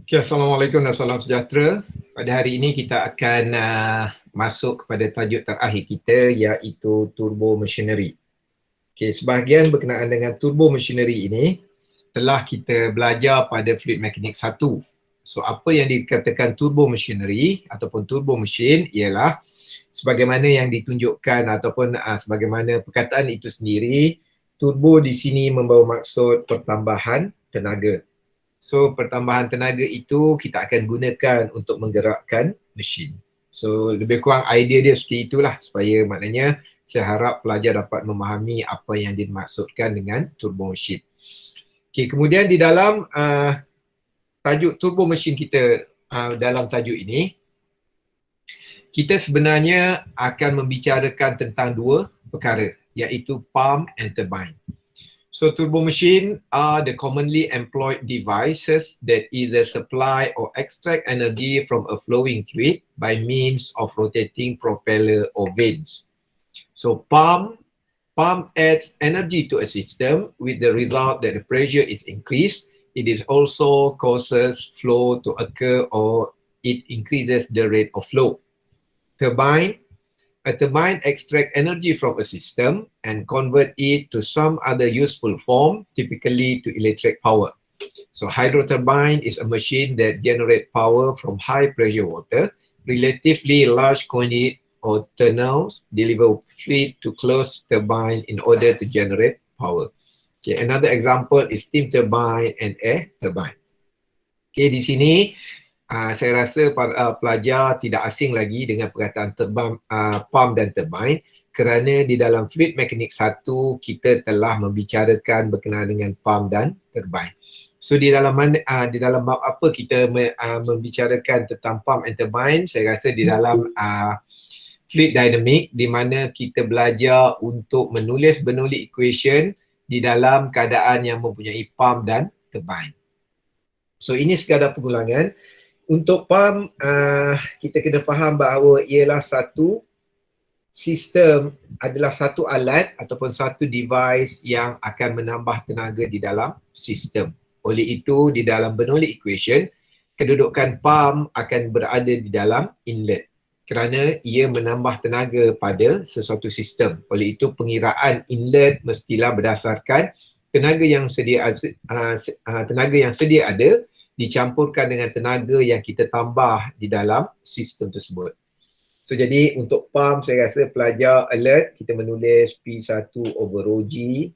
Okay, Assalamualaikum dan salam sejahtera. Pada hari ini kita akan masuk kepada tajuk terakhir kita, iaitu turbo machinery. Okay, sebahagian berkenaan dengan turbo machinery ini telah kita belajar pada fluid mechanics 1. So, apa yang dikatakan turbo machinery ataupun turbo machine ialah sebagaimana yang ditunjukkan ataupun sebagaimana perkataan itu sendiri, turbo di sini membawa maksud pertambahan tenaga. So, pertambahan tenaga itu kita akan gunakan untuk menggerakkan mesin. So, lebih kurang idea dia seperti itulah, supaya maknanya saya harap pelajar dapat memahami apa yang dimaksudkan dengan turbo mesin. Okay, kemudian di dalam tajuk turbo mesin kita dalam tajuk ini, kita sebenarnya akan membicarakan tentang dua perkara, iaitu pump and turbine. So turbo machine are the commonly employed devices that either supply or extract energy from a flowing fluid by means of rotating propeller or vanes. So pump adds energy to a system with the result that the pressure is increased. It is also causes flow to occur or it increases the rate of flow. A turbine extracts energy from a system and convert it to some other useful form, typically to electric power. So hydroturbine is a machine that generates power from high pressure water. Relatively large conduit or tunnels deliver fluid to closed turbine in order to generate power. Okay, another example is steam turbine and air turbine. Okay, di sini saya rasa para pelajar tidak asing lagi dengan perkataan pump dan turbine, kerana di dalam fluid mechanics 1 kita telah membicarakan berkenaan dengan pump dan turbine. So di dalam bab apa kita membicarakan tentang pump and turbine? Saya rasa di dalam fluid dynamic, di mana kita belajar untuk menulis bernoulli equation di dalam keadaan yang mempunyai pump dan turbine. So ini sekadar pengulangan. Untuk pump, kita kena faham bahawa ialah satu sistem, adalah satu alat ataupun satu device yang akan menambah tenaga di dalam sistem. Oleh itu, di dalam Bernoulli equation, kedudukan pump akan berada di dalam inlet kerana ia menambah tenaga pada sesuatu sistem. Oleh itu, pengiraan inlet mestilah berdasarkan tenaga yang sedia ada dicampurkan dengan tenaga yang kita tambah di dalam sistem tersebut. So jadi untuk pump, saya rasa pelajar alert, kita menulis P1 over rho G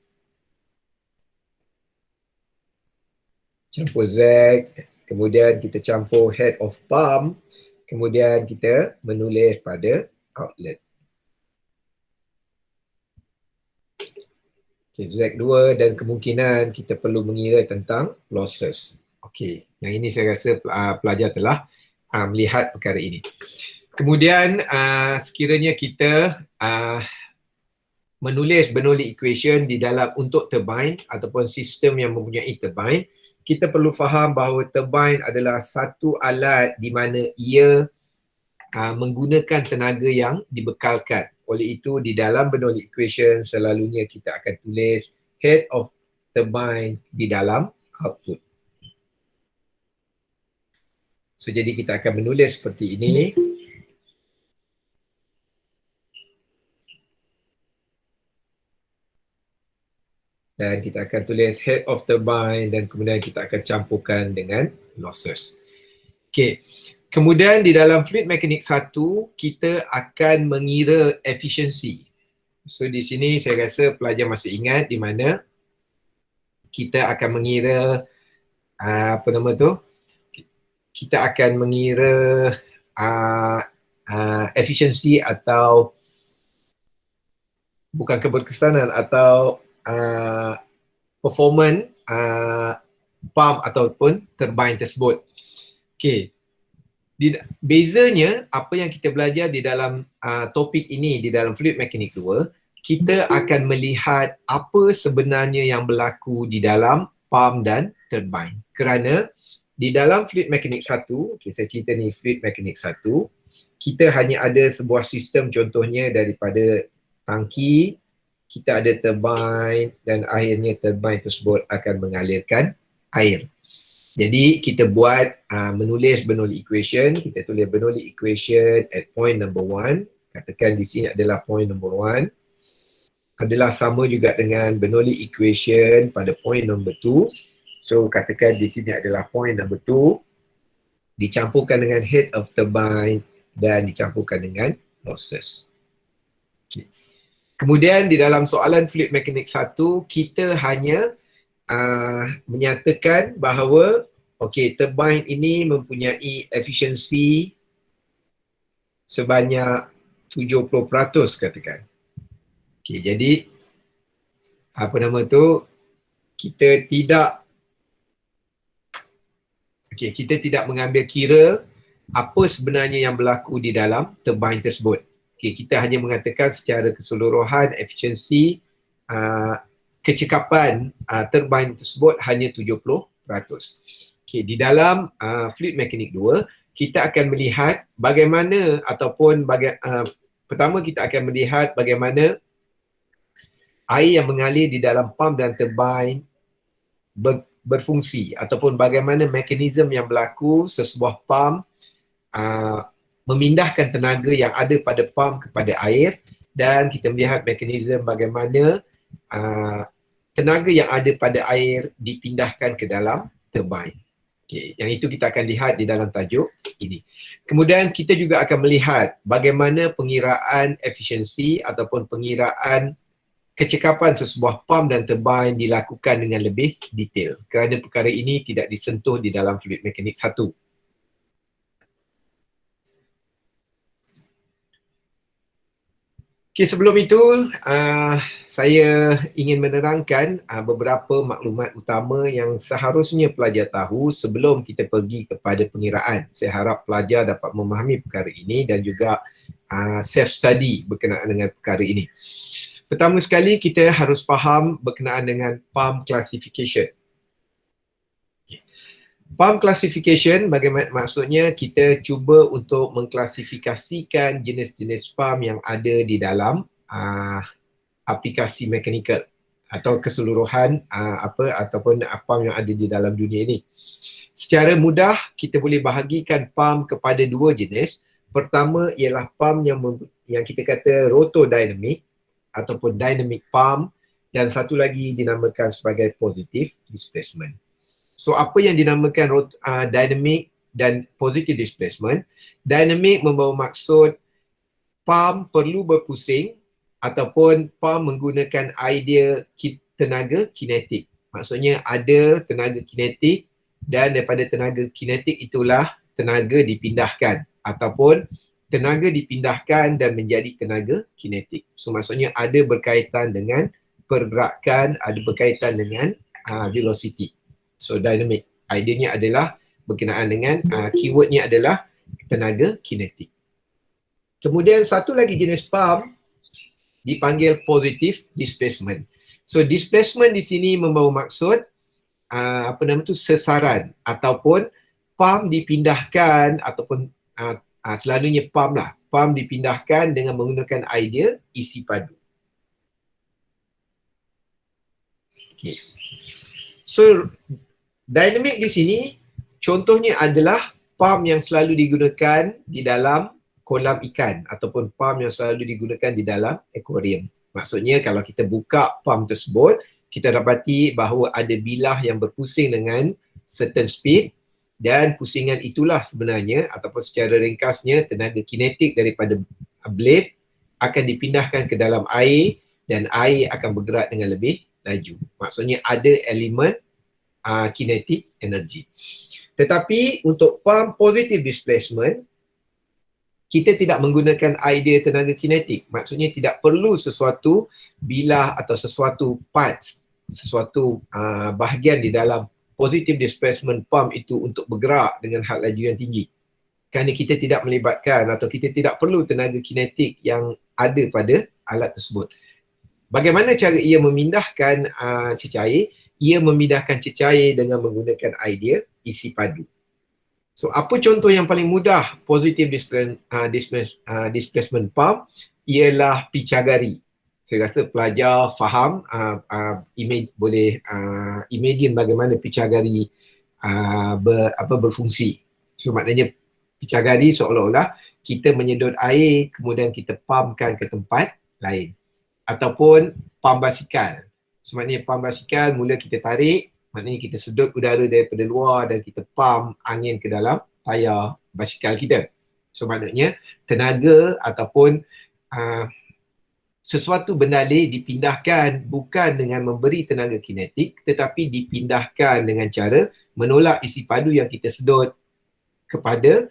campur Z, kemudian kita campur head of pump, kemudian kita menulis pada outlet. Okay, Z2, dan kemungkinan kita perlu mengira tentang losses. Okey, yang ini saya rasa pelajar telah melihat perkara ini. Kemudian sekiranya kita menulis Bernoulli equation di dalam untuk turbine ataupun sistem yang mempunyai turbine, kita perlu faham bahawa turbine adalah satu alat di mana ia menggunakan tenaga yang dibekalkan. Oleh itu di dalam Bernoulli equation selalunya kita akan tulis head of turbine di dalam output. So jadi kita akan menulis seperti ini. Dan kita akan tulis head of turbine dan kemudian kita akan campurkan dengan losses. Okey. Kemudian di dalam fluid mechanics 1 kita akan mengira efisiensi. So di sini saya rasa pelajar masih ingat di mana kita akan mengira kita akan mengira efisiensi atau bukan keberkesanan atau performance pump ataupun turbine tersebut. Okey. Bezanya apa yang kita belajar di dalam topik ini di dalam fluid mechanics 2, kita akan melihat apa sebenarnya yang berlaku di dalam pump dan turbine. Kerana di dalam fluid mechanics 1, okay, saya cerita ni fluid mechanics 1, kita hanya ada sebuah sistem, contohnya daripada tangki, kita ada turbine dan akhirnya turbine tersebut akan mengalirkan air. Jadi kita buat menulis Bernoulli equation. Kita tulis Bernoulli equation at point number 1. Katakan di sini adalah point number 1. Adalah sama juga dengan Bernoulli equation pada point number 2. So katakan di sini adalah point number 2. Dicampurkan dengan head of turbine dan dicampurkan dengan losses. Okay. Kemudian di dalam soalan fluid mekanik 1, kita hanya menyatakan bahawa turbine ini mempunyai efisiensi sebanyak 70% katakan. Jadi kita tidak mengambil kira apa sebenarnya yang berlaku di dalam turbine tersebut. Kita hanya mengatakan secara keseluruhan efisiensi kecekapan turbine tersebut hanya 70%. Di dalam fluid mekanik 2, kita akan melihat bagaimana pertama kita akan melihat bagaimana air yang mengalir di dalam pump dan turbine berfungsi ataupun bagaimana mekanisme yang berlaku sesebuah pump memindahkan tenaga yang ada pada pump kepada air, dan kita melihat mekanisme bagaimana tenaga yang ada pada air dipindahkan ke dalam turbine. Yang itu kita akan lihat di dalam tajuk ini. Kemudian kita juga akan melihat bagaimana pengiraan efisiensi ataupun pengiraan kecekapan sesebuah pump dan turbine dilakukan dengan lebih detail, kerana perkara ini tidak disentuh di dalam fluid mekanik 1. Sebelum itu saya ingin menerangkan beberapa maklumat utama yang seharusnya pelajar tahu sebelum kita pergi kepada pengiraan. Saya harap pelajar dapat memahami perkara ini dan juga self-study berkenaan dengan perkara ini. Pertama sekali, kita harus faham berkenaan dengan pump classification. Pump classification, bagaimana maksudnya kita cuba untuk mengklasifikasikan jenis-jenis pump yang ada di dalam aplikasi mekanikal atau keseluruhan ataupun pump yang ada di dalam dunia ini. Secara mudah kita boleh bahagikan pump kepada dua jenis. Pertama ialah pump yang kita kata rotodynamic ataupun dynamic pump, dan satu lagi dinamakan sebagai positive displacement. So apa yang dinamakan dynamic dan positive displacement? Dynamic membawa maksud pump perlu berpusing ataupun pump menggunakan idea tenaga kinetik. Maksudnya ada tenaga kinetik dan daripada tenaga kinetik itulah tenaga dipindahkan ataupun tenaga dipindahkan dan menjadi tenaga kinetik. So maksudnya ada berkaitan dengan pergerakan, ada berkaitan dengan velocity. So dynamic, idenya adalah berkenaan dengan keywordnya adalah tenaga kinetik. Kemudian satu lagi jenis pump dipanggil positive displacement. So displacement di sini membawa maksud sesaran ataupun pump dipindahkan ataupun selalunya pump dipindahkan dengan menggunakan idea isi padu. So dynamic di sini contohnya adalah pump yang selalu digunakan di dalam kolam ikan ataupun pump yang selalu digunakan di dalam akuarium. Maksudnya kalau kita buka pump tersebut, kita dapati bahawa ada bilah yang berpusing dengan certain speed, dan pusingan itulah sebenarnya ataupun secara ringkasnya tenaga kinetik daripada blade akan dipindahkan ke dalam air dan air akan bergerak dengan lebih laju. Maksudnya ada elemen kinetic energy. Tetapi untuk pump positive displacement, kita tidak menggunakan idea tenaga kinetik. Maksudnya tidak perlu sesuatu bilah atau sesuatu parts, sesuatu bahagian di dalam positive displacement pump itu untuk bergerak dengan had laju yang tinggi. Kerana kita tidak melibatkan atau kita tidak perlu tenaga kinetik yang ada pada alat tersebut. Bagaimana cara ia memindahkan cecair? Ia memindahkan cecair dengan menggunakan idea isi padu. So apa contoh yang paling mudah positive displacement pump? Ialah picagari. Saya rasa pelajar faham, boleh imagine bagaimana picagari berfungsi. So maknanya pecah gadi seolah-olah kita menyedot air kemudian kita pumpkan ke tempat lain. Ataupun pump basikal. So maknanya pump basikal mula kita tarik, maknanya kita sedut udara daripada luar dan kita pump angin ke dalam tayar basikal kita. So maknanya tenaga ataupun sesuatu benda dipindahkan bukan dengan memberi tenaga kinetik tetapi dipindahkan dengan cara menolak isi padu yang kita sedut kepada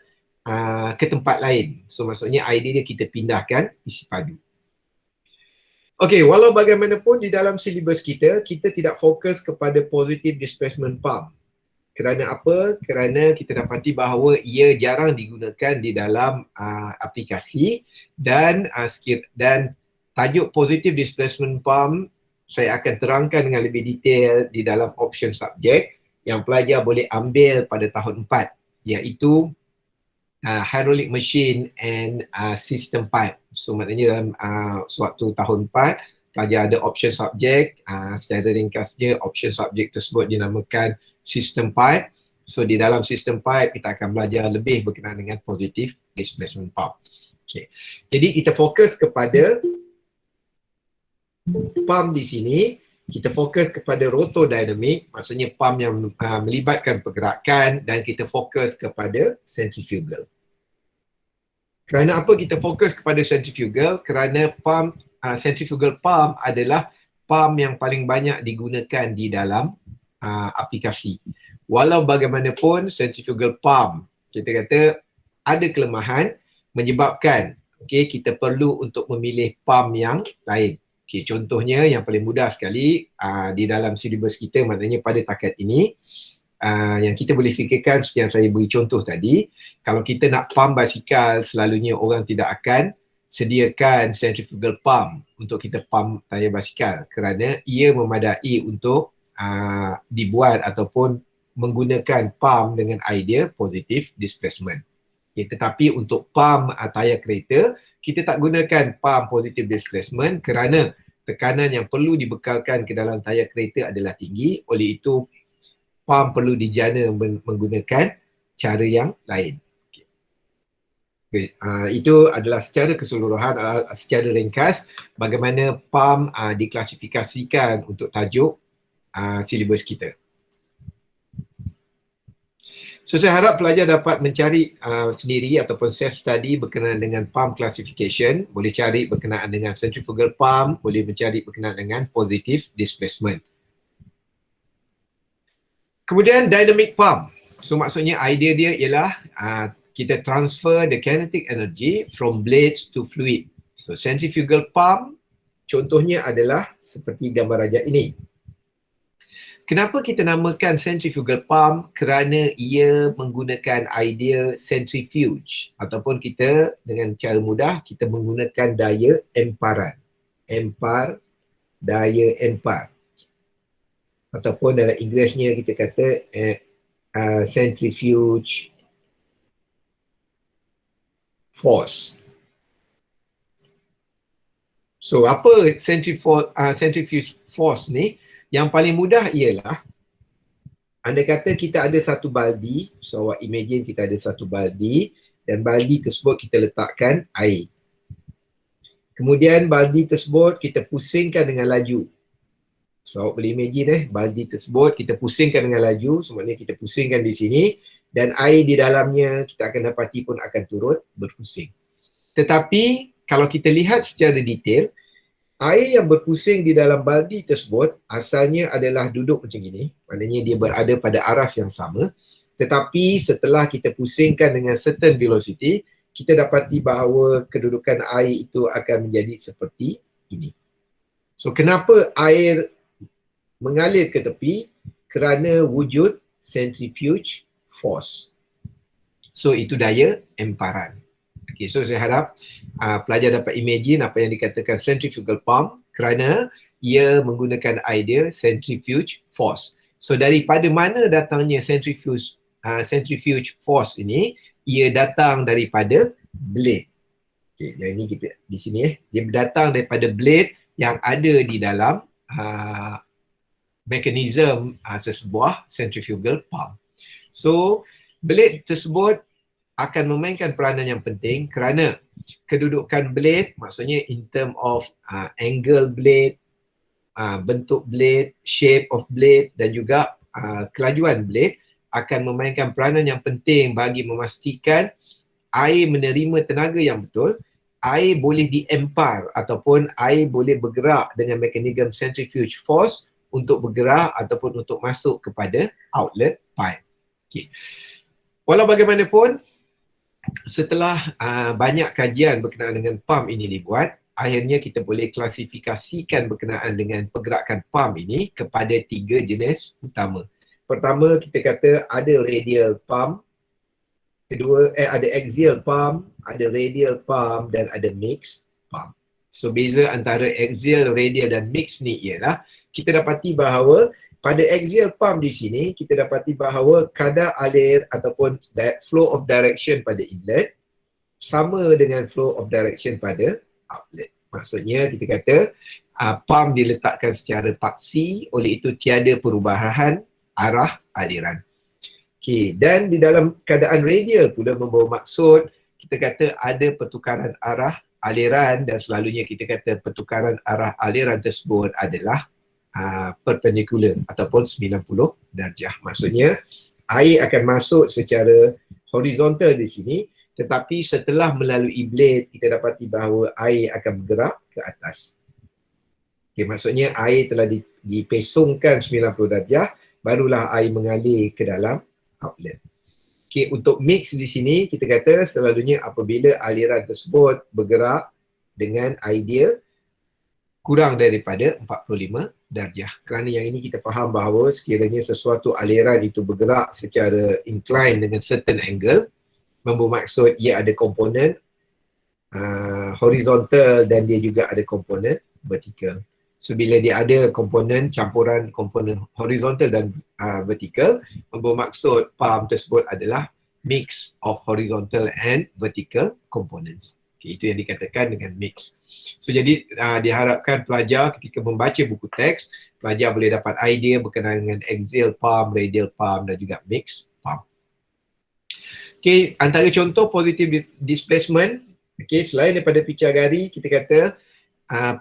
ke tempat lain. So maksudnya idea dia kita pindahkan isi padu. Okey, walau bagaimanapun di dalam silibus kita, kita tidak fokus kepada positive displacement pump. Kerana apa? Kerana kita dapati bahawa ia jarang digunakan di dalam aplikasi dan tajuk positive displacement pump saya akan terangkan dengan lebih detail di dalam option subjek yang pelajar boleh ambil pada tahun 4, iaitu hydraulic machine and system pipe. So maknanya dalam suatu tahun 4 pelajar ada option subjek, secara ringkasnya option subjek tersebut dinamakan system pipe. So di dalam system pipe kita akan belajar lebih berkenaan dengan positive displacement pump. Okay. Jadi kita fokus kepada pump di sini, kita fokus kepada rotodynamic, maksudnya pump yang melibatkan pergerakan, dan kita fokus kepada centrifugal. Kerana apa kita fokus kepada centrifugal? Kerana pump, centrifugal pump adalah pump yang paling banyak digunakan di dalam aplikasi. Walau bagaimanapun centrifugal pump kita kata ada kelemahan menyebabkan kita perlu untuk memilih pump yang lain. Contohnya yang paling mudah sekali di dalam silibus kita, maknanya pada takat ini yang kita boleh fikirkan seperti yang saya beri contoh tadi, kalau kita nak pump basikal, selalunya orang tidak akan sediakan centrifugal pump untuk kita pump tayar basikal kerana ia memadai untuk dibuat ataupun menggunakan pump dengan idea positive displacement. Tetapi untuk pump tayar kereta, kita tak gunakan pump positive displacement kerana tekanan yang perlu dibekalkan ke dalam tayar kereta adalah tinggi. Oleh itu, pump perlu dijana menggunakan cara yang lain. Itu adalah secara keseluruhan, secara ringkas bagaimana pump diklasifikasikan untuk tajuk silibus kita. So saya harap pelajar dapat mencari sendiri ataupun self-study berkenaan dengan pump classification. Boleh cari berkenaan dengan centrifugal pump, boleh mencari berkenaan dengan positive displacement. Kemudian dynamic pump. So maksudnya idea dia ialah kita transfer the kinetic energy from blades to fluid. So centrifugal pump contohnya adalah seperti gambar rajah ini. Kenapa kita namakan centrifugal pump? Kerana ia menggunakan idea centrifuge ataupun kita dengan cara mudah kita menggunakan daya emparan. Daya empar. Ataupun dalam Inggerisnya kita kata centrifuge force. So apa centrifuge force ni? Yang paling mudah ialah anda kata kita ada satu baldi, so awak imagine kita ada satu baldi dan baldi tersebut kita letakkan air. Kemudian baldi tersebut kita pusingkan dengan laju. So awak boleh imagine baldi tersebut kita pusingkan dengan laju, sebenarnya kita pusingkan di sini dan air di dalamnya kita akan dapati pun akan turut berpusing. Tetapi kalau kita lihat secara detail, air yang berpusing di dalam baldi tersebut asalnya adalah duduk macam ini. Maknanya dia berada pada aras yang sama. Tetapi setelah kita pusingkan dengan certain velocity, kita dapati bahawa kedudukan air itu akan menjadi seperti ini. So kenapa air mengalir ke tepi? Kerana wujud centrifuge force. So itu daya emparan. Okay, so saya harap pelajar dapat imagine apa yang dikatakan centrifugal pump kerana ia menggunakan idea centrifuge force. So daripada mana datangnya centrifuge force ini? Ia datang daripada blade. Okay, yang ini kita di sini dia datang daripada blade yang ada di dalam mekanisme sesebuah centrifugal pump. So, blade tersebut akan memainkan peranan yang penting kerana kedudukan blade, maksudnya in term of angle blade, bentuk blade, shape of blade dan juga kelajuan blade akan memainkan peranan yang penting bagi memastikan air menerima tenaga yang betul, air boleh diempar ataupun air boleh bergerak dengan mekanisme centrifuge force untuk bergerak ataupun untuk masuk kepada outlet pipe. Okay. Walau bagaimanapun, setelah banyak kajian berkenaan dengan pump ini dibuat, akhirnya kita boleh klasifikasikan berkenaan dengan pergerakan pump ini kepada 3 jenis utama. Pertama, kita kata ada radial pump. Kedua, ada axial pump, ada radial pump dan ada mixed pump. So, beza antara axial, radial dan mixed ni ialah kita dapati bahawa pada axial pump di sini, kita dapati bahawa kadar alir ataupun flow of direction pada inlet sama dengan flow of direction pada outlet. Maksudnya kita kata pump diletakkan secara paksi, oleh itu tiada perubahan arah aliran. Okay. Dan di dalam keadaan radial pula membawa maksud kita kata ada pertukaran arah aliran dan selalunya kita kata pertukaran arah aliran tersebut adalah perpendicular ataupun 90 darjah. Maksudnya air akan masuk secara horizontal di sini, tetapi setelah melalui blade kita dapati bahawa air akan bergerak ke atas. Okay, maksudnya air telah dipesongkan 90 darjah, barulah air mengalir ke dalam outlet. Okay, untuk mix di sini kita kata selalunya apabila aliran tersebut bergerak dengan idea kurang daripada 45 darjah. Kerana yang ini kita faham bahawa sekiranya sesuatu aliran itu bergerak secara incline dengan certain angle, membawa maksud ia ada komponen horizontal dan dia juga ada komponen vertical. So bila dia ada komponen campuran komponen horizontal dan vertical, membawa maksud pump tersebut adalah mix of horizontal and vertical components. Okay, itu yang dikatakan dengan mix. So jadi diharapkan pelajar ketika membaca buku teks, pelajar boleh dapat idea berkenaan dengan axial pump, radial pump dan juga mix pump. Okay, antara contoh positive displacement, okay, selain daripada picture gari, kita kata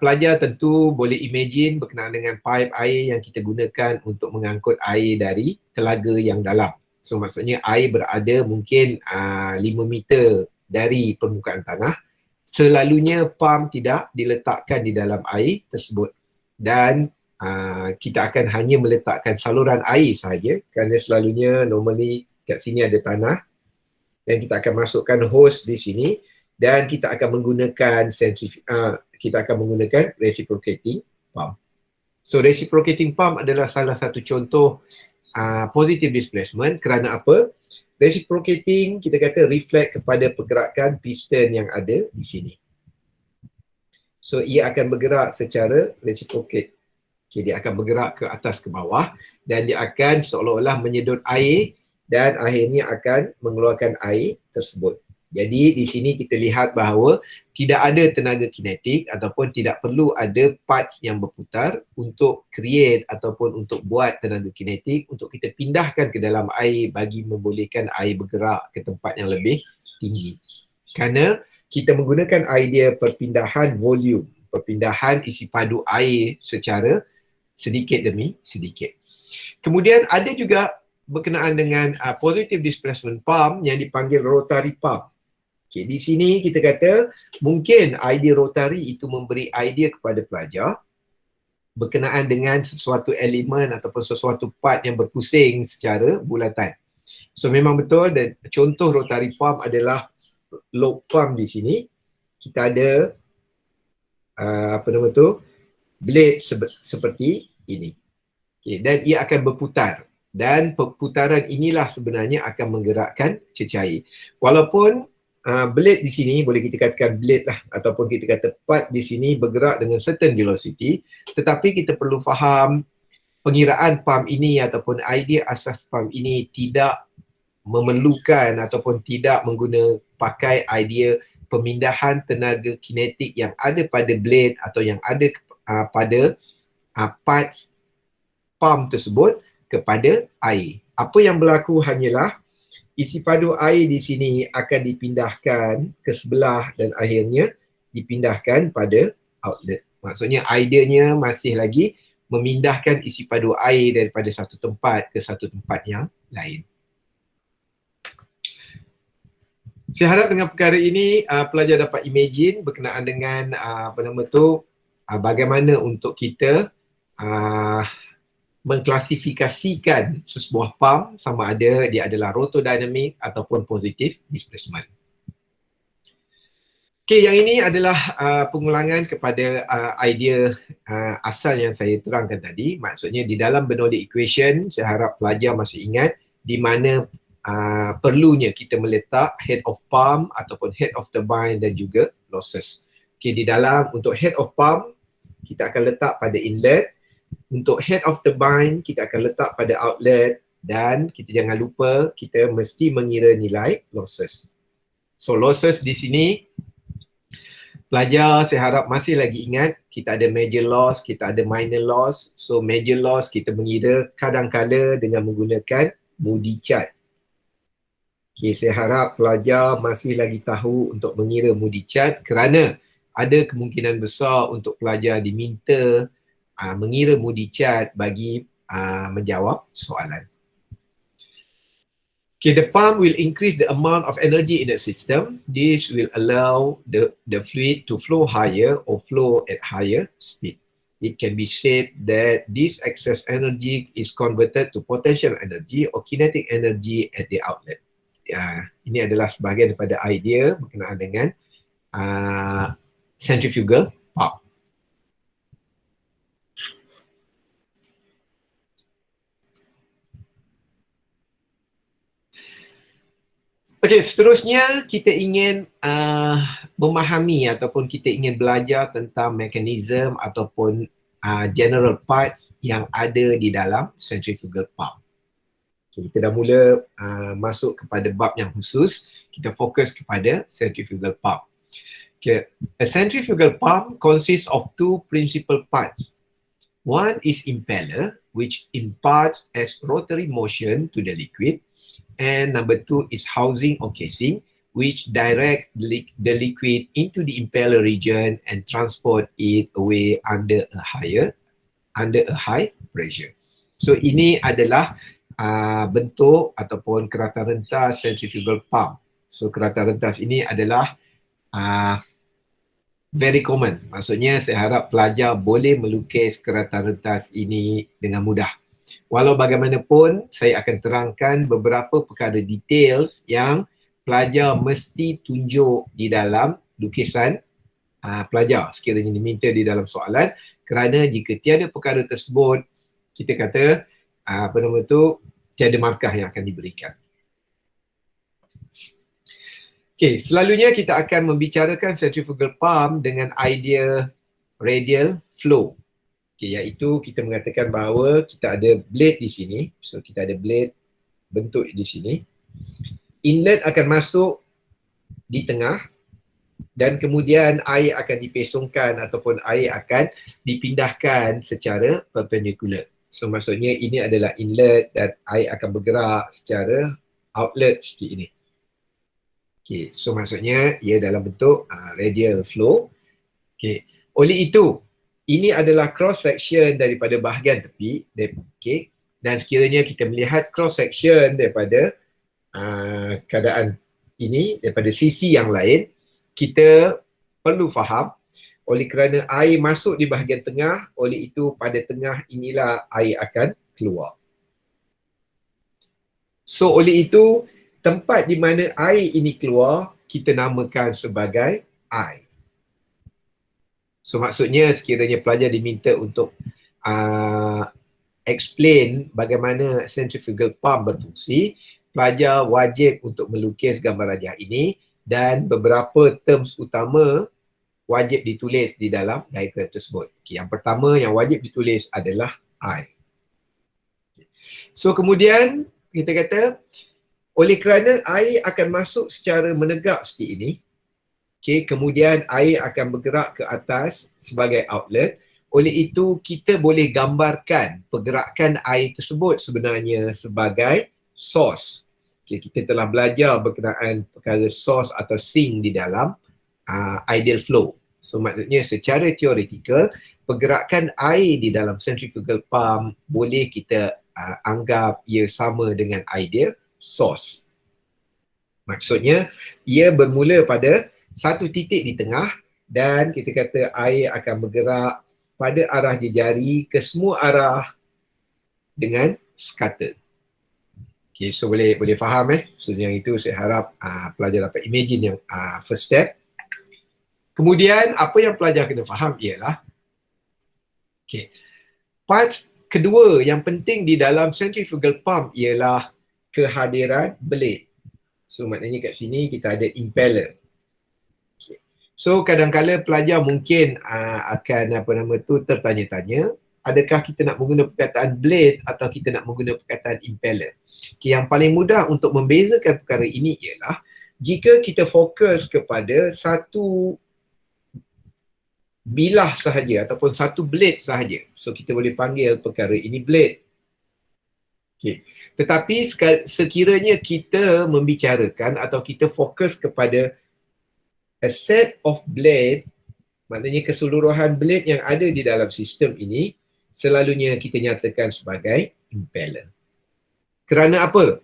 pelajar tentu boleh imagine berkenaan dengan pipe air yang kita gunakan untuk mengangkut air dari telaga yang dalam. So maksudnya air berada mungkin 5 meter dari permukaan tanah. Selalunya pump tidak diletakkan di dalam air tersebut dan kita akan hanya meletakkan saluran air sahaja kerana selalunya normally kat sini ada tanah dan kita akan masukkan hose di sini dan kita akan menggunakan reciprocating pump. So reciprocating pump adalah salah satu contoh positive displacement kerana apa? Reciprocating kita kata reflect kepada pergerakan piston yang ada di sini. So ia akan bergerak secara reciprocate. Okay, dia akan bergerak ke atas ke bawah dan dia akan seolah-olah menyedot air dan akhirnya akan mengeluarkan air tersebut. Jadi di sini kita lihat bahawa tidak ada tenaga kinetik ataupun tidak perlu ada parts yang berputar untuk create ataupun untuk buat tenaga kinetik untuk kita pindahkan ke dalam air bagi membolehkan air bergerak ke tempat yang lebih tinggi. Kerana kita menggunakan idea perpindahan volume, perpindahan isi padu air secara sedikit demi sedikit. Kemudian ada juga berkenaan dengan positive displacement pump yang dipanggil rotary pump. Okay, di sini kita kata mungkin idea rotary itu memberi idea kepada pelajar berkenaan dengan sesuatu elemen ataupun sesuatu part yang berpusing secara bulatan. So memang betul dan contoh rotary pump adalah lobe pump di sini. Kita ada blade seperti ini. Okay, dan ia akan berputar. Dan perputaran inilah sebenarnya akan menggerakkan cecair. Walaupun blade di sini boleh kita katakan blade lah ataupun kita kata part di sini bergerak dengan certain velocity, tetapi kita perlu faham pengiraan pump ini ataupun idea asas pump ini tidak memerlukan ataupun tidak pakai idea pemindahan tenaga kinetik yang ada pada blade atau yang ada pada parts pump tersebut kepada air. apa yang berlaku hanyalah isi padu air di sini akan dipindahkan ke sebelah dan akhirnya dipindahkan pada outlet. Maksudnya idenya masih lagi memindahkan isi padu air daripada satu tempat ke satu tempat yang lain. Saya harap dengan perkara ini pelajar dapat imagine berkenaan dengan bagaimana untuk kita mengklasifikasikan sebuah pump sama ada dia adalah rotodynamic ataupun positive displacement. Okey, yang ini adalah pengulangan kepada idea asal yang saya terangkan tadi. Maksudnya di dalam Bernoulli equation, saya harap pelajar masih ingat di mana perlunya kita meletak head of pump ataupun head of turbine dan juga losses. Okey, di dalam untuk head of pump kita akan letak pada inlet, untuk head of turbine kita akan letak pada outlet, dan kita jangan lupa kita mesti mengira nilai losses. So losses di sini pelajar saya harap masih lagi ingat kita ada major loss, kita ada minor loss. So major loss kita mengira kadang-kala dengan menggunakan Moody chart. Okay, saya harap pelajar masih lagi tahu untuk mengira Moody chart kerana ada kemungkinan besar untuk pelajar diminta mengira Moody chart bagi menjawab soalan. Okay, the pump will increase the amount of energy in the system. This will allow the fluid to flow higher or flow at higher speed. It can be said that this excess energy is converted to potential energy or kinetic energy at the outlet. Ini adalah sebahagian daripada idea berkenaan dengan centrifugal pump. Okey, seterusnya kita ingin memahami ataupun kita ingin belajar tentang mekanisme ataupun general parts yang ada di dalam centrifugal pump. Okay, kita dah mula masuk kepada bab yang khusus, kita fokus kepada centrifugal pump. Okay. A centrifugal pump consists of two principal parts. One is impeller, which imparts as rotary motion to the liquid. And number two is housing or casing, which direct the liquid into the impeller region and transport it away under a high pressure. So ini adalah bentuk ataupun kerata rentas centrifugal pump. So kerata rentas ini adalah very common. Maksudnya saya harap pelajar boleh melukis kerata rentas ini dengan mudah. Walau bagaimanapun, saya akan terangkan beberapa perkara details yang pelajar mesti tunjuk di dalam lukisan pelajar sekiranya diminta di dalam soalan, kerana jika tiada perkara tersebut, kita kata tiada markah yang akan diberikan. Okey, selalunya kita akan membicarakan centrifugal pump dengan idea radial flow. Okay, iaitu kita mengatakan bahawa kita ada blade di sini. So kita ada blade bentuk di sini. Inlet akan masuk di tengah dan kemudian air akan dipesongkan ataupun air akan dipindahkan secara perpendicular. So maksudnya ini adalah inlet dan air akan bergerak secara outlet seperti ini. Okay, so maksudnya ia dalam bentuk radial flow. Okay, oleh itu ini adalah cross section daripada bahagian tepi, okay. Dan sekiranya kita melihat cross section daripada keadaan ini, daripada sisi yang lain, kita perlu faham oleh kerana air masuk di bahagian tengah, oleh itu pada tengah inilah air akan keluar. So oleh itu tempat di mana air ini keluar kita namakan sebagai I. So maksudnya sekiranya pelajar diminta untuk explain bagaimana centrifugal pump berfungsi, pelajar wajib untuk melukis gambar rajah ini dan beberapa terms utama wajib ditulis di dalam diagram tersebut. Okay, yang pertama yang wajib ditulis adalah I. So kemudian kita kata oleh kerana air akan masuk secara menegak seperti ini, okay, kemudian air akan bergerak ke atas sebagai outlet. Oleh itu, kita boleh gambarkan pergerakan air tersebut sebenarnya sebagai source. Okay, kita telah belajar berkenaan perkara source atau sink di dalam ideal flow. So maksudnya secara teoretikal, pergerakan air di dalam centrifugal pump boleh kita anggap ia sama dengan ideal source. Maksudnya, ia bermula pada satu titik di tengah dan kita kata air akan bergerak pada arah jejari ke semua arah dengan sekata. Okay, so boleh faham So yang itu saya harap pelajar dapat imagine yang first step. Kemudian apa yang pelajar kena faham ialah part kedua yang penting di dalam centrifugal pump ialah kehadiran blade. So maknanya kat sini kita ada impeller. So kadang-kadang pelajar mungkin akan tertanya-tanya, adakah kita nak menggunakan perkataan blade atau kita nak menggunakan perkataan impeller. Yang paling mudah untuk membezakan perkara ini ialah jika kita fokus kepada satu bilah sahaja ataupun satu blade sahaja. So kita boleh panggil perkara ini blade. Tetapi sekiranya kita membicarakan atau kita fokus kepada a set of blade, maknanya keseluruhan blade yang ada di dalam sistem ini, selalunya kita nyatakan sebagai impeller. Kerana apa?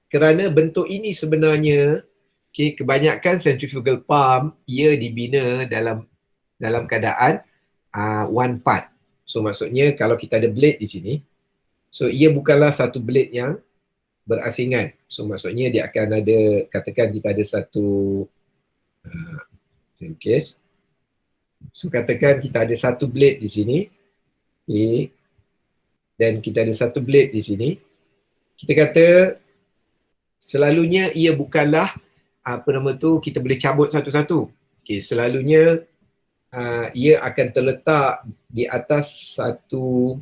Kerana bentuk ini sebenarnya, kebanyakan centrifugal pump, ia dibina dalam keadaan one part. So maksudnya kalau kita ada blade di sini, so ia bukanlah satu blade yang berasingan. So maksudnya dia akan ada, katakan kita ada satu case. So katakan kita ada satu blade di sini, dan kita ada satu blade di sini. Kita kata selalunya ia bukanlah kita boleh cabut satu-satu. Selalunya ia akan terletak di atas satu,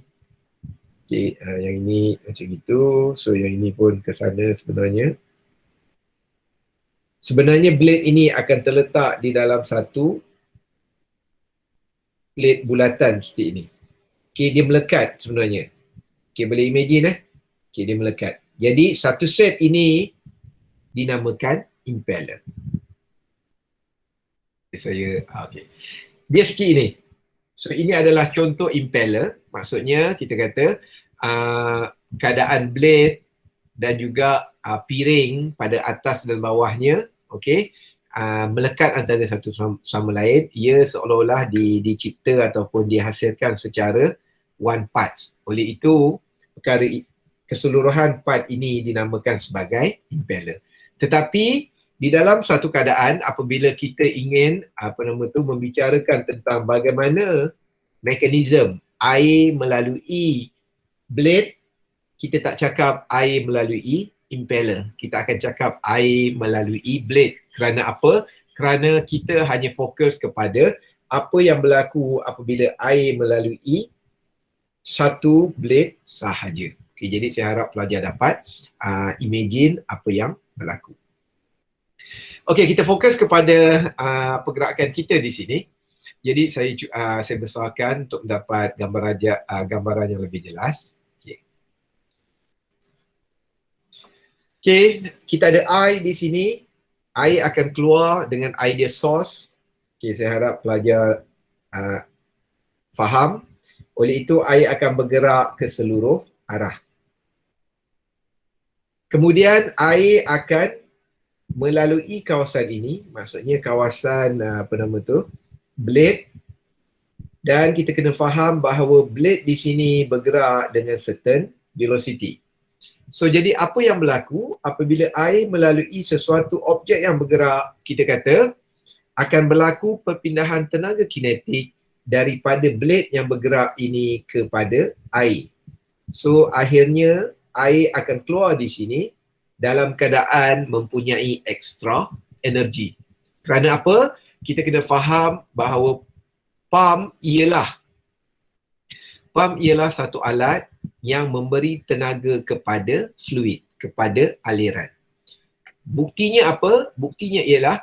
yang ini macam gitu. So yang ini pun ke sana sebenarnya. Sebenarnya blade ini akan terletak di dalam satu plate bulatan seperti ini. Dia melekat sebenarnya. Boleh imagine dia melekat. Jadi satu set ini dinamakan impeller. Dia sikit ini. So ini adalah contoh impeller. Maksudnya kita kata keadaan blade dan juga piring pada atas dan bawahnya melekat antara satu sama lain. Ia seolah-olah dicipta ataupun dihasilkan secara one part. Oleh itu, perkara keseluruhan part ini dinamakan sebagai impeller. Tetapi di dalam satu keadaan apabila kita ingin membicarakan tentang bagaimana mekanisme air melalui blade, kita tak cakap air melalui impeller. Kita akan cakap air melalui blade. Kerana apa? Kerana kita hanya fokus kepada apa yang berlaku apabila air melalui satu blade sahaja. Jadi saya harap pelajar dapat imagine apa yang berlaku. Kita fokus kepada pergerakan kita di sini. Jadi saya besarkan untuk mendapat gambaran yang lebih jelas. Kita ada air di sini. Air akan keluar dengan ideal source. Saya harap pelajar faham. Oleh itu air akan bergerak ke seluruh arah. Kemudian air akan melalui kawasan ini, maksudnya kawasan blade, dan kita kena faham bahawa blade di sini bergerak dengan certain velocity. So jadi apa yang berlaku apabila air melalui sesuatu objek yang bergerak, kita kata akan berlaku perpindahan tenaga kinetik daripada blade yang bergerak ini kepada air. So akhirnya air akan keluar di sini dalam keadaan mempunyai extra energy. Kerana apa? Kita kena faham bahawa pump ialah satu alat yang memberi tenaga kepada fluid, kepada aliran. Buktinya apa? Buktinya ialah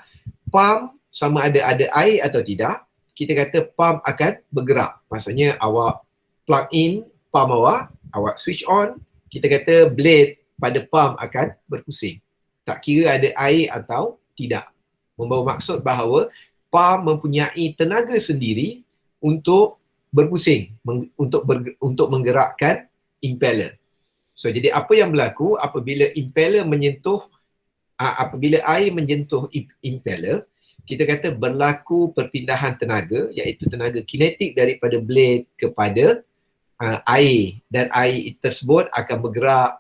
pump sama ada air atau tidak, kita kata pump akan bergerak. Maksudnya awak plug in pump awak switch on, kita kata blade pada pump akan berpusing. Tak kira ada air atau tidak. Membawa maksud bahawa pump mempunyai tenaga sendiri untuk berpusing, untuk menggerakkan impeller. So jadi apa yang berlaku apabila impeller menyentuh, apabila air menyentuh impeller, kita kata berlaku perpindahan tenaga, iaitu tenaga kinetik daripada blade kepada air, dan air tersebut akan bergerak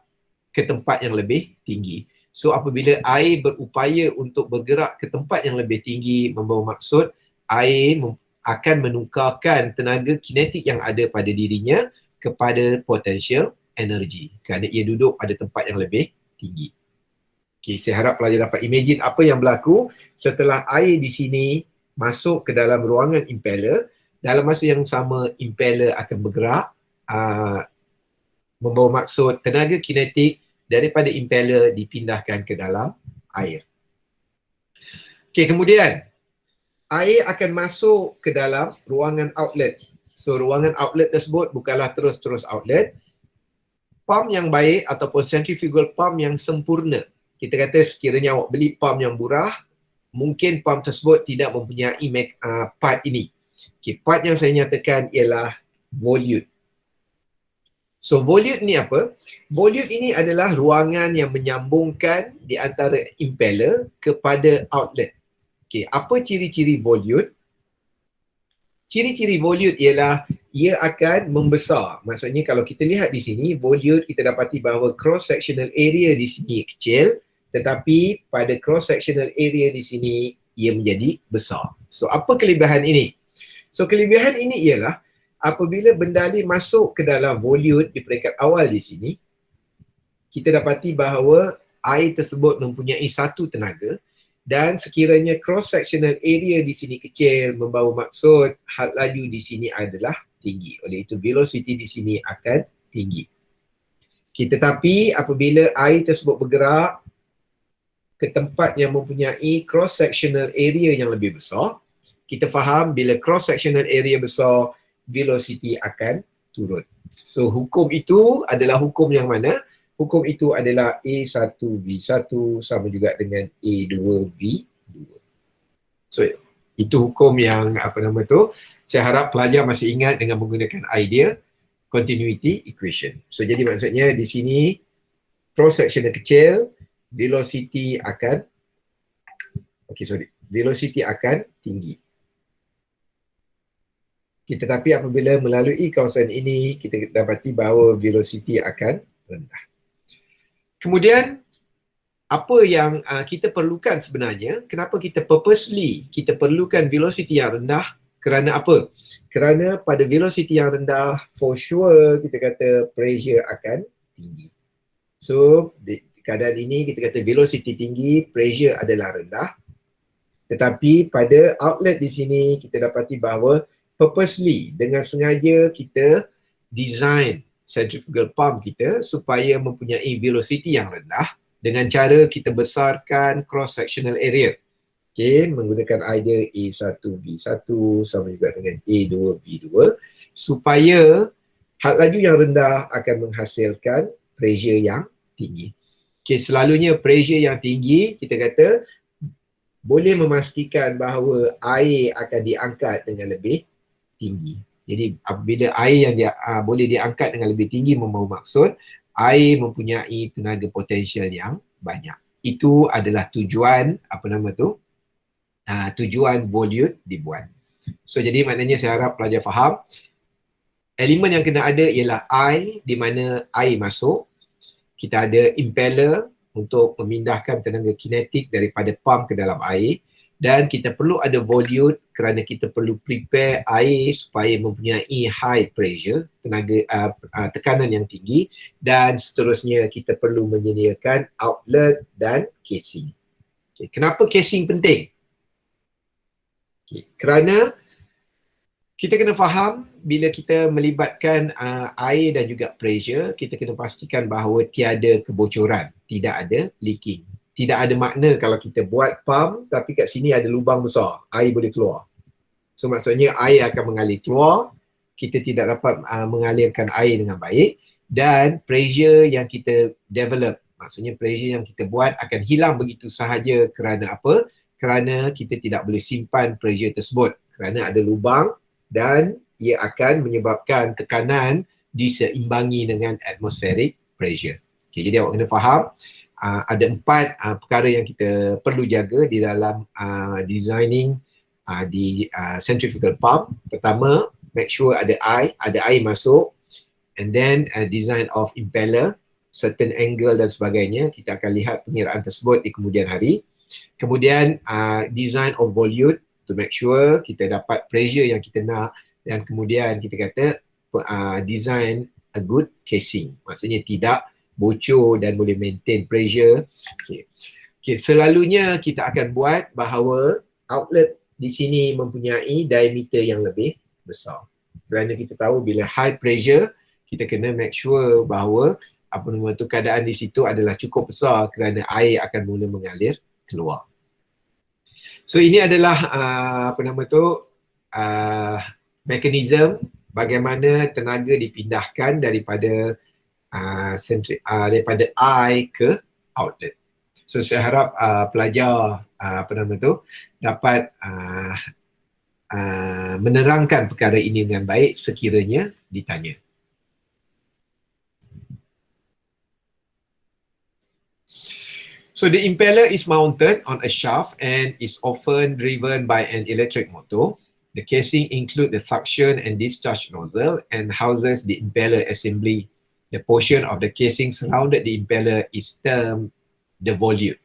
ke tempat yang lebih tinggi. So apabila air berupaya untuk bergerak ke tempat yang lebih tinggi, membawa maksud air akan menukarkan tenaga kinetik yang ada pada dirinya kepada potential energy kerana ia duduk pada tempat yang lebih tinggi. Okay, saya harap pelajar dapat imagine apa yang berlaku setelah air di sini masuk ke dalam ruangan impeller. Dalam masa yang sama, impeller akan bergerak, membawa maksud tenaga kinetik daripada impeller dipindahkan ke dalam air. Okay, kemudian air akan masuk ke dalam ruangan outlet. So ruangan outlet tersebut bukanlah terus-terus outlet. Pump yang baik ataupun centrifugal pump yang sempurna, kita kata sekiranya awak beli pump yang murah, mungkin pump tersebut tidak mempunyai part ini. Okay, part yang saya nyatakan ialah volute. So volute ni apa? Volute ini adalah ruangan yang menyambungkan di antara impeller kepada outlet. Okay, apa ciri-ciri volute? Ciri-ciri volute ialah ia akan membesar. Maksudnya kalau kita lihat di sini, volute kita dapati bahawa cross-sectional area di sini kecil, tetapi pada cross-sectional area di sini ia menjadi besar. So apa kelebihan ini? So kelebihan ini ialah apabila bendali masuk ke dalam volute di peringkat awal di sini, kita dapati bahawa air tersebut mempunyai satu tenaga, dan sekiranya cross-sectional area di sini kecil, membawa maksud had laju di sini adalah tinggi. Oleh itu velocity di sini akan tinggi. Tetapi apabila air tersebut bergerak ke tempat yang mempunyai cross-sectional area yang lebih besar, kita faham bila cross-sectional area besar, velocity akan turun. So hukum itu adalah hukum yang mana? Hukum itu adalah A1V1 sama juga dengan A2V2. So itu hukum yang saya harap pelajar masih ingat dengan menggunakan idea continuity equation. So jadi maksudnya di sini cross-sectional kecil, velocity akan velocity akan tinggi. Tetapi apabila melalui kawasan ini, kita dapati bahawa velocity akan rendah. Kemudian, apa yang kita perlukan sebenarnya? Kenapa kita purposely kita perlukan velocity yang rendah? Kerana apa? Kerana pada velocity yang rendah, for sure kita kata pressure akan tinggi. So, di keadaan ini kita kata velocity tinggi, pressure adalah rendah. Tetapi pada outlet di sini, kita dapati bahawa purposely, dengan sengaja kita design centrifugal pump kita supaya mempunyai velocity yang rendah dengan cara kita besarkan cross-sectional area. Okay, menggunakan idea A1V1 sama juga dengan A2V2 supaya had laju yang rendah akan menghasilkan pressure yang tinggi. Okay, selalunya pressure yang tinggi kita kata boleh memastikan bahawa air akan diangkat dengan lebih tinggi. Jadi apabila air yang boleh diangkat dengan lebih tinggi, membawa maksud air mempunyai tenaga potensial yang banyak. Itu adalah tujuan tujuan volute dibuat. So jadi maknanya saya harap pelajar faham elemen yang kena ada ialah air, di mana air masuk. Kita ada impeller untuk memindahkan tenaga kinetik daripada pump ke dalam air, dan kita perlu ada volute kerana kita perlu prepare air supaya mempunyai high pressure, tenaga tekanan yang tinggi, dan seterusnya kita perlu menyediakan outlet dan casing. Okay. Kenapa casing penting? Okay. Kerana kita kena faham bila kita melibatkan air dan juga pressure, kita kena pastikan bahawa tiada kebocoran, tidak ada leaking. Tidak ada makna kalau kita buat pump tapi kat sini ada lubang besar, air boleh keluar. So maksudnya air akan mengalir keluar, kita tidak dapat mengalirkan air dengan baik, dan pressure yang kita develop, maksudnya pressure yang kita buat akan hilang begitu sahaja. Kerana apa? Kerana kita tidak boleh simpan pressure tersebut, kerana ada lubang dan ia akan menyebabkan tekanan diseimbangi dengan atmospheric pressure. Okay, jadi awak kena faham ada 4 perkara yang kita perlu jaga di dalam designing di centrifugal pump. Pertama, make sure ada air masuk, and then design of impeller, certain angle dan sebagainya. Kita akan lihat pengiraan tersebut di kemudian hari. Kemudian design of volute, to make sure kita dapat pressure yang kita nak, dan kemudian kita kata design a good casing, maksudnya tidak bocor dan boleh maintain pressure. Okay, selalunya kita akan buat bahawa outlet di sini mempunyai diameter yang lebih besar. Kerana kita tahu bila high pressure, kita kena make sure bahawa keadaan di situ adalah cukup besar, kerana air akan mula mengalir keluar. So ini adalah mekanisme bagaimana tenaga dipindahkan daripada daripada I ke outlet. So saya harap pelajar dapat menerangkan perkara ini dengan baik sekiranya ditanya. So the impeller is mounted on a shaft and is often driven by an electric motor. The casing includes the suction and discharge nozzle and houses the impeller assembly. The portion of the casing surrounded the impeller is termed the volute.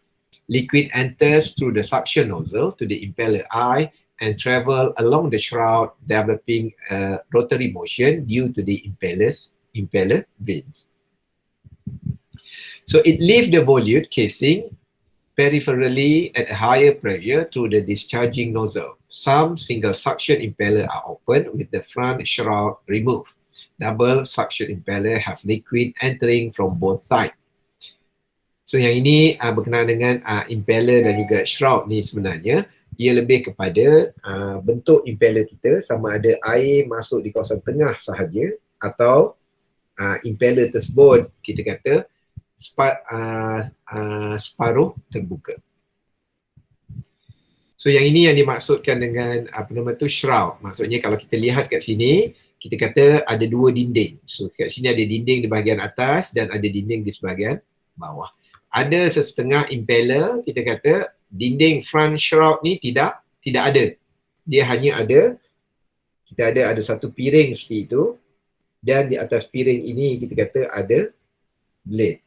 Liquid enters through the suction nozzle to the impeller eye and travel along the shroud, developing a rotary motion due to the impeller vanes. So it leaves the volute casing peripherally at a higher pressure through the discharging nozzle. Some single suction impeller are open with the front shroud removed. Double suction impeller have liquid entering from both sides. So yang ini berkenaan dengan impeller dan juga shroud ni sebenarnya ia lebih kepada bentuk impeller kita, sama ada air masuk di kawasan tengah sahaja atau impeller tersebut kita kata separuh terbuka. So yang ini yang dimaksudkan dengan shroud. Maksudnya kalau kita lihat kat sini, kita kata ada 2 dinding. So kat sini ada dinding di bahagian atas dan ada dinding di sebahagian bawah. Ada setengah impeller, kita kata dinding front shroud ni tidak ada. Dia hanya ada, kita ada satu piring seperti itu, dan di atas piring ini kita kata ada blade.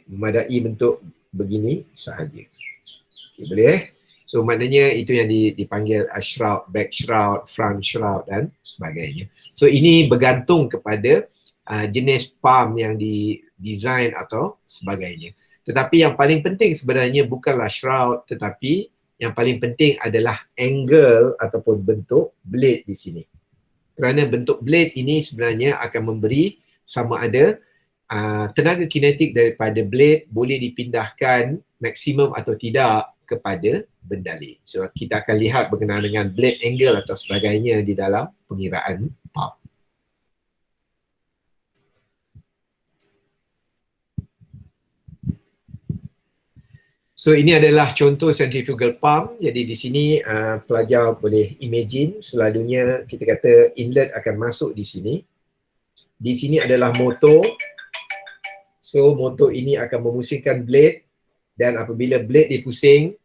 Memadai bentuk begini sahaja. Okay, boleh? So maknanya itu yang dipanggil shroud, back shroud, front shroud dan sebagainya. So ini bergantung kepada jenis pump yang didesign atau sebagainya. Tetapi yang paling penting sebenarnya bukanlah shroud, tetapi yang paling penting adalah angle ataupun bentuk blade di sini. Kerana bentuk blade ini sebenarnya akan memberi sama ada tenaga kinetik daripada blade boleh dipindahkan maksimum atau tidak kepada bendali. So kita akan lihat berkenaan dengan blade angle atau sebagainya di dalam pengiraan pump. So ini adalah contoh centrifugal pump. Jadi di sini pelajar boleh imagine, selalunya kita kata inlet akan masuk di sini. Di sini adalah motor. So motor ini akan memusingkan blade, dan apabila blade dipusing,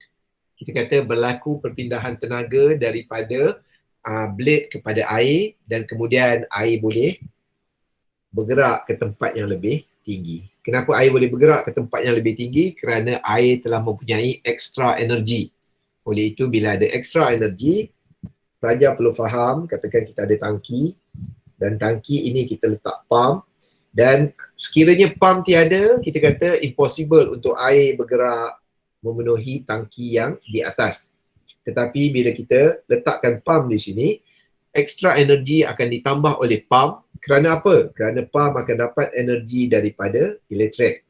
kita kata berlaku perpindahan tenaga daripada blade kepada air, dan kemudian air boleh bergerak ke tempat yang lebih tinggi. Kenapa air boleh bergerak ke tempat yang lebih tinggi? Kerana air telah mempunyai extra energy. Oleh itu bila ada extra energy, pelajar perlu faham, katakan kita ada tangki, dan tangki ini kita letak pump, dan sekiranya pump tiada, kita kata impossible untuk air bergerak memenuhi tangki yang di atas. Tetapi bila kita letakkan pump di sini, extra energy akan ditambah oleh pump. Kerana apa? Kerana pump akan dapat energi daripada elektrik.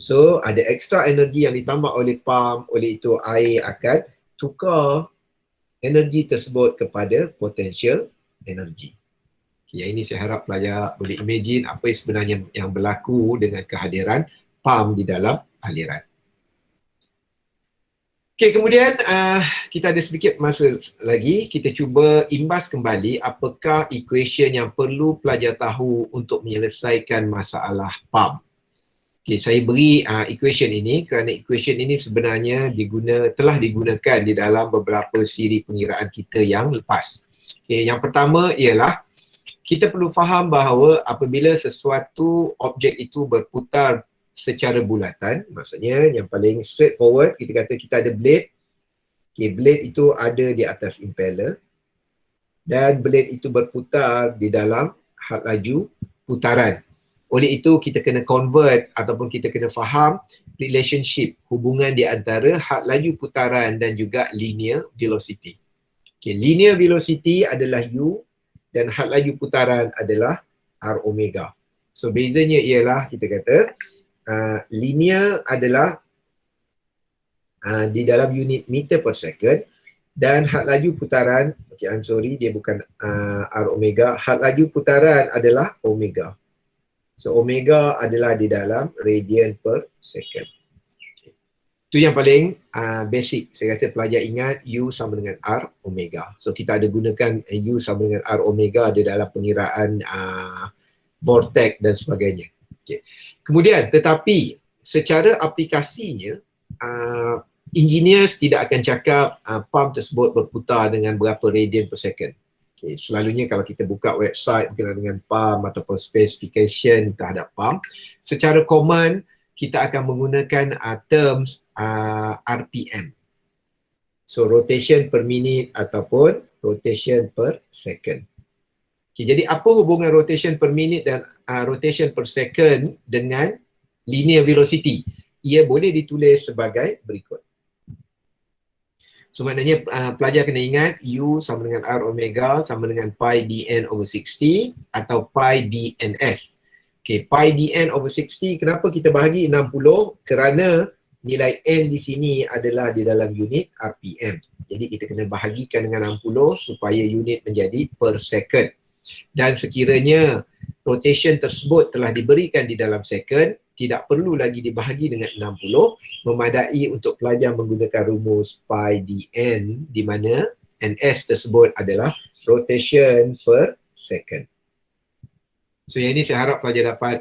So ada extra energi yang ditambah oleh pump, oleh itu air akan tukar energi tersebut kepada potential energi. Okay, yang ini saya harap pelajar boleh imagine apa yang sebenarnya yang berlaku dengan kehadiran pump di dalam aliran. Okay, kemudian kita ada sedikit masa lagi, kita cuba imbas kembali apakah equation yang perlu pelajar tahu untuk menyelesaikan masalah pump. Okay, saya beri equation ini kerana equation ini sebenarnya telah digunakan di dalam beberapa siri pengiraan kita yang lepas. Okay, yang pertama ialah kita perlu faham bahawa apabila sesuatu objek itu berputar secara bulatan, maksudnya yang paling straightforward, kita kata kita ada blade. Okay, blade itu ada di atas impeller dan blade itu berputar di dalam had laju putaran. Oleh itu kita kena convert ataupun kita kena faham relationship, hubungan di antara had laju putaran dan juga linear velocity. Okay, linear velocity adalah U dan had laju putaran adalah R omega. So bezanya ialah kita kata linear adalah di dalam unit meter per second dan had laju putaran, okay, I'm sorry, dia bukan R omega, had laju putaran adalah omega. So omega adalah di dalam radian per second. Okay. Itu yang paling basic. Saya kata pelajar ingat U sama dengan R omega. So kita ada gunakan U sama dengan R omega di dalam pengiraan vortex dan sebagainya. Okay. Kemudian tetapi secara aplikasinya engineers tidak akan cakap pump tersebut berputar dengan berapa radian per second. Okay, selalunya kalau kita buka website berkenaan dengan pump ataupun specification terhadap pump, secara common kita akan menggunakan terms RPM. So rotation per minute ataupun rotation per second. Okay, jadi apa hubungan rotation per minute dan rotation per second dengan linear velocity? Ia boleh ditulis sebagai berikut. So maknanya pelajar kena ingat U sama dengan R omega sama dengan pi dn over 60 atau pi dns. Okay, pi dn over 60, kenapa kita bahagi 60? Kerana nilai n di sini adalah di dalam unit RPM. Jadi kita kena bahagikan dengan 60 supaya unit menjadi per second. Dan sekiranya rotation tersebut telah diberikan di dalam second, tidak perlu lagi dibahagi dengan 60, memadai untuk pelajar menggunakan rumus pi dn di mana ns tersebut adalah rotation per second. So yang ini saya harap pelajar dapat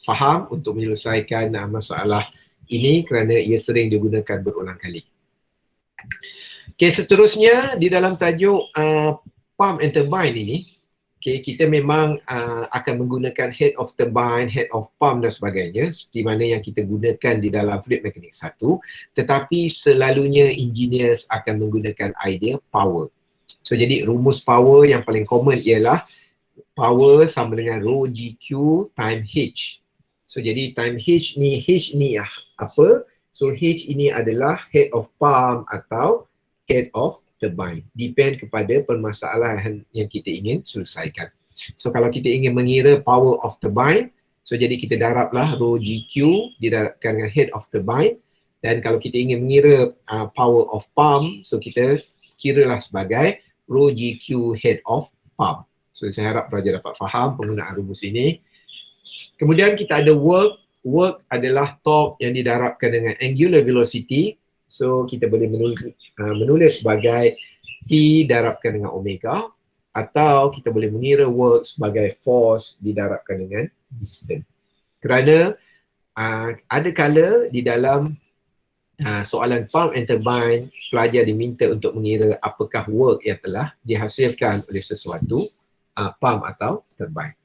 faham untuk menyelesaikan masalah ini kerana ia sering digunakan berulang kali. Okay, seterusnya di dalam tajuk pump and turbine ini, okay, kita memang akan menggunakan head of turbine, head of pump dan sebagainya seperti mana yang kita gunakan di dalam fluid mekanik 1, tetapi selalunya engineers akan menggunakan idea power. So jadi rumus power yang paling common ialah power sama dengan rho GQ time H. So jadi time H ni apa? So H ini adalah head of pump atau head of turbine. Depend kepada permasalahan yang kita ingin selesaikan. So kalau kita ingin mengira power of turbine, so jadi kita darablah rho GQ didarabkan dengan head of turbine. Dan kalau kita ingin mengira power of pump, so kita kiralah sebagai rho GQ head of pump. So saya harap pelajar dapat faham penggunaan rumus ini. Kemudian kita ada work. Work adalah torque yang didarabkan dengan angular velocity. So kita boleh menulis sebagai T darabkan dengan omega, atau kita boleh mengira work sebagai force didarabkan dengan distance. Kerana ada kala di dalam soalan pump and turbine, pelajar diminta untuk mengira apakah work yang telah dihasilkan oleh sesuatu pump atau turbine.